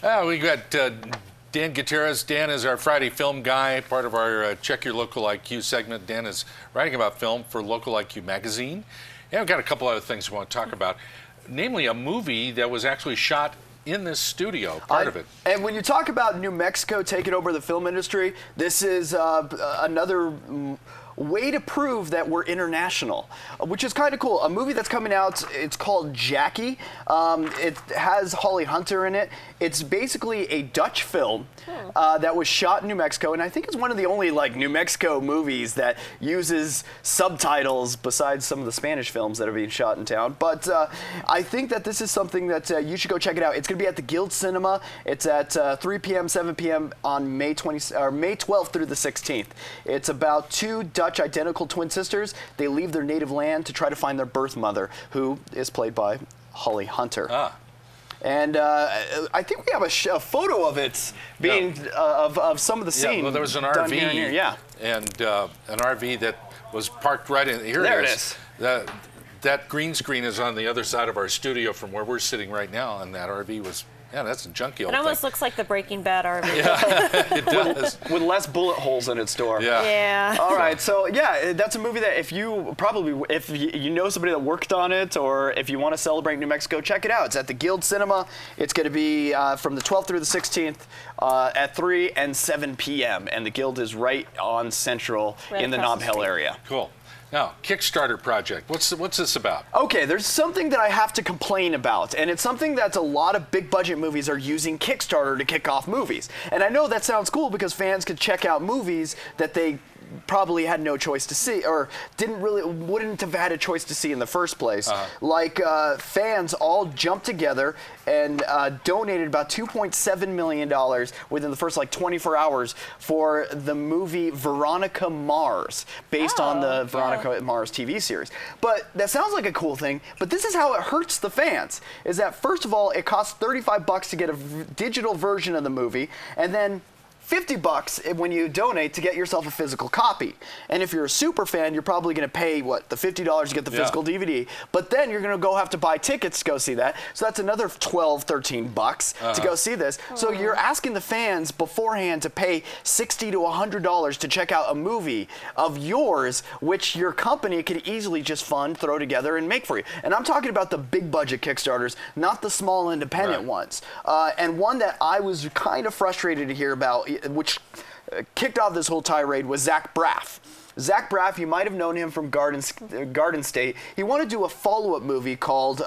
We got Dan Gutierrez. Dan is our Friday film guy, part of our Check Your Local IQ segment. Dan is writing about film for Local IQ magazine. And we've got a couple other things we want to talk about, namely a movie that was actually shot in this studio, part of it. And when you talk about New Mexico taking over the film industry, this is another way to prove that we're international, which is kind of cool. A movie that's coming out, it's called Jackie. It has Holly Hunter in it. It's basically a Dutch film that was shot in New Mexico, and I think it's one of the only New Mexico movies that uses subtitles besides some of the Spanish films that are being shot in town. But I think that this is something that you should go check it out. It's going to be at the Guild Cinema. It's at 3 p.m., 7 p.m. on May 12th through the 16th. It's about two Dutch identical twin sisters. They leave their native land to try to find their birth mother, who is played by Holly Hunter. And I think we have a photo of it being of some of the scene. Well, there was an RV, and an RV that was parked right in here. There it is. That green screen is on the other side of our studio from where we're sitting right now, and that RV was. Yeah, that's a junky old thing. It almost looks like the Breaking Bad RV. Yeah, it does. With less bullet holes in its door. Yeah. All right, so yeah, that's a movie that if you know somebody that worked on it, or if you want to celebrate New Mexico, check it out. It's at the Guild Cinema. It's going to be from the 12th through the 16th at 3 and 7 p.m. And the Guild is right on Central in the Nob Hill area. Cool. Now, Kickstarter project. What's this about? Okay, there's something that I have to complain about, and it's something that a lot of big budget movies are using Kickstarter to kick off movies. And I know that sounds cool because fans could check out movies that they probably had no choice to see, or wouldn't have had a choice to see in the first place. Fans all jumped together and donated about $2.7 million within the first 24 hours for the movie Veronica Mars, based on the Veronica Mars TV series. But that sounds like a cool thing, but this is how it hurts the fans, is that first of all, it costs $35 to get a digital version of the movie, and then $50 when you donate to get yourself a physical copy. And if you're a super fan, you're probably going to pay, the $50 to get the physical DVD. But then you're going to have to buy tickets to go see that. So that's another $12, $13 to go see this. So you're asking the fans beforehand to pay $60 to $100 to check out a movie of yours, which your company could easily just fund, throw together, and make for you. And I'm talking about the big budget Kickstarters, not the small independent ones. And one that I was kind of frustrated to hear about, which kicked off this whole tirade, was Zach Braff. Zach Braff, you might have known him from Garden State. He wanted to do a follow-up movie called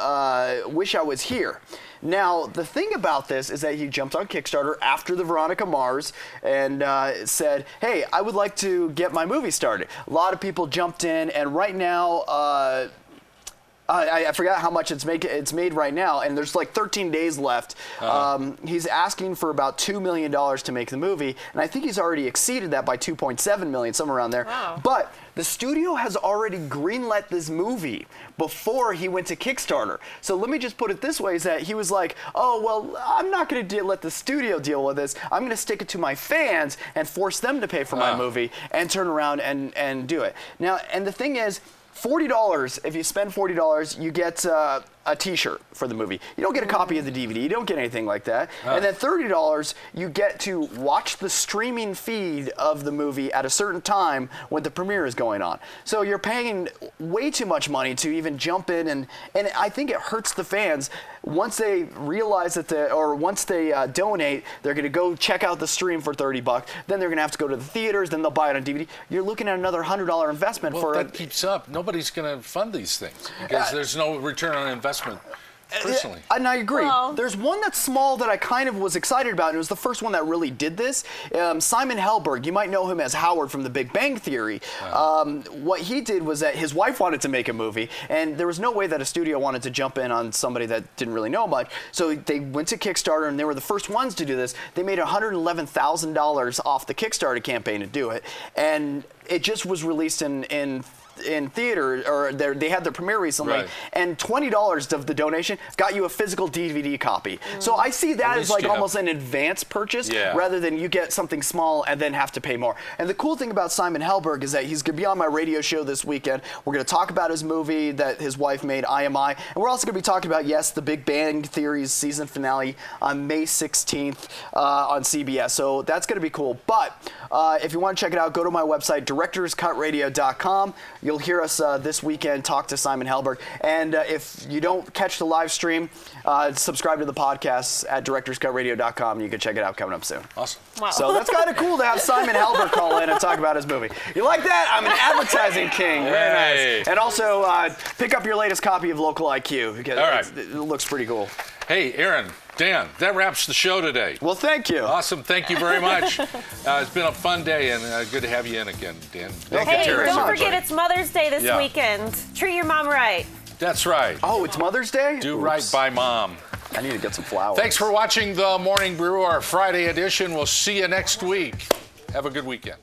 Wish I Was Here. Now, the thing about this is that he jumped on Kickstarter after the Veronica Mars and said, hey, I would like to get my movie started. A lot of people jumped in, and right now, I forgot how much it's made right now, and there's 13 days left. He's asking for about $2 million to make the movie, and I think he's already exceeded that by $2.7 million, somewhere around there. Wow. But the studio has already greenlit this movie before he went to Kickstarter. So let me just put it this way, is that he was like, oh, well, I'm not going to let the studio deal with this. I'm going to stick it to my fans and force them to pay for my movie and turn around and do it. Now, and the thing is, $40, if you spend $40, you get a t-shirt for the movie. You don't get a copy of the DVD. You don't get anything like that. And then $30, you get to watch the streaming feed of the movie at a certain time when the premiere is going on. So you're paying way too much money to even jump in, and I think it hurts the fans. Once they realize that once they donate, they're going to go check out the stream for $30. Then they're going to have to go to the theaters. Then they'll buy it on DVD. You're looking at another $100 investment for that keeps up. Nobody's going to fund these things because there's no return on investment. Personally. And I agree. Well, there's one that's small that I kind of was excited about, and it was the first one that really did this. Simon Helberg, you might know him as Howard from The Big Bang Theory. What he did was that his wife wanted to make a movie, and there was no way that a studio wanted to jump in on somebody that didn't really know much. So they went to Kickstarter, and they were the first ones to do this. They made $111,000 off the Kickstarter campaign to do it, and it just was released in in theater, or they had their premiere recently, Right. and $20 of the donation got you a physical DVD copy. So I see that as like almost an advance purchase rather than you get something small and then have to pay more. And the cool thing about Simon Helberg is that he's going to be on my radio show this weekend. We're going to talk about his movie that his wife made, IMI, and we're also going to be talking about, yes, the Big Bang Theory's season finale on May 16th on CBS. So that's going to be cool. But if you want to check it out, go to my website, directorscutradio.com. You'll hear us this weekend talk to Simon Helberg. And if you don't catch the live stream, subscribe to the podcast at directorscutradio.com. You can check it out coming up soon. Awesome. Wow. So that's kind of cool to have Simon Helberg call in and talk about his movie. You like that? I'm an advertising king. Very nice. And also, pick up your latest copy of Local IQ because it looks pretty cool. Hey, Aaron, Dan, that wraps the show today. Well, thank you. Awesome. Thank you very much. It's been a fun day, and good to have you in again, Dan. Hey, don't forget it's Mother's Day this weekend. Treat your mom right. That's right. Oh, it's Mother's Day? Do right by Mom. I need to get some flowers. Thanks for watching the Morning Brew, our Friday edition. We'll see you next week. Have a good weekend.